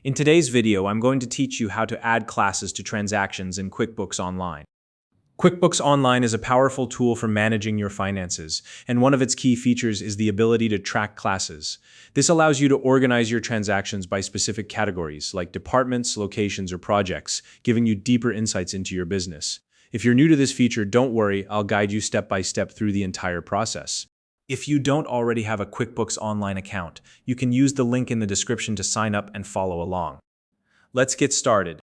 In today's video, I'm going to teach you how to add classes to transactions in QuickBooks Online. QuickBooks Online is a powerful tool for managing your finances, and one of its key features is the ability to track classes. This allows you to organize your transactions by specific categories, like departments, locations, or projects, giving you deeper insights into your business. If you're new to this feature, don't worry, I'll guide you step by step through the entire process. If you don't already have a QuickBooks Online account, you can use the link in the description to sign up and follow along. Let's get started.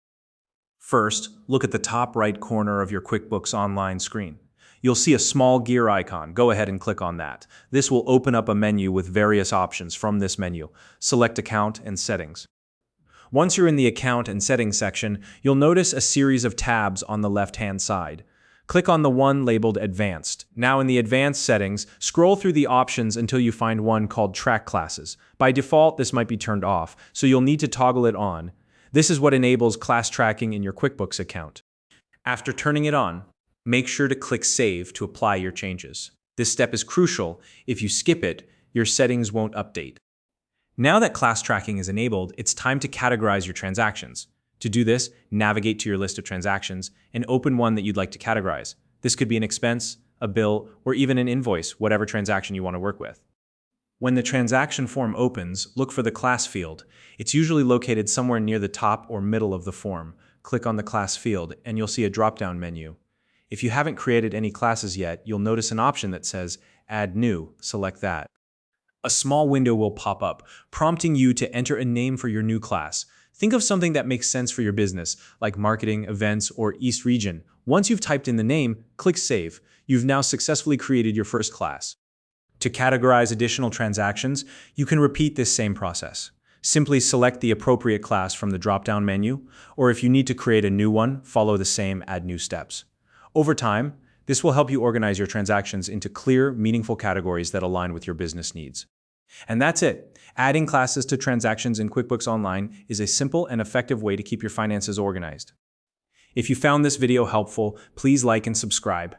First, look at the top right corner of your QuickBooks Online screen. You'll see a small gear icon. Go ahead and click on that. This will open up a menu with various options from this menu. Select Account and Settings. Once you're in the Account and Settings section, you'll notice a series of tabs on the left-hand side. Click on the one labeled Advanced. Now in the Advanced settings, scroll through the options until you find one called Track Classes. By default, this might be turned off, so you'll need to toggle it on. This is what enables class tracking in your QuickBooks account. After turning it on, make sure to click Save to apply your changes. This step is crucial. If you skip it, your settings won't update. Now that class tracking is enabled, it's time to categorize your transactions. To do this, navigate to your list of transactions and open one that you'd like to categorize. This could be an expense, a bill, or even an invoice, whatever transaction you want to work with. When the transaction form opens, look for the class field. It's usually located somewhere near the top or middle of the form. Click on the class field and you'll see a drop-down menu. If you haven't created any classes yet, you'll notice an option that says Add New. Select that. A small window will pop up, prompting you to enter a name for your new class. Think of something that makes sense for your business, like marketing, events, or East Region. Once you've typed in the name, click Save. You've now successfully created your first class. To categorize additional transactions, you can repeat this same process. Simply select the appropriate class from the drop-down menu, or if you need to create a new one, follow the same Add New steps. Over time, this will help you organize your transactions into clear, meaningful categories that align with your business needs. And that's it. Adding classes to transactions in QuickBooks Online is a simple and effective way to keep your finances organized. If you found this video helpful, please like and subscribe.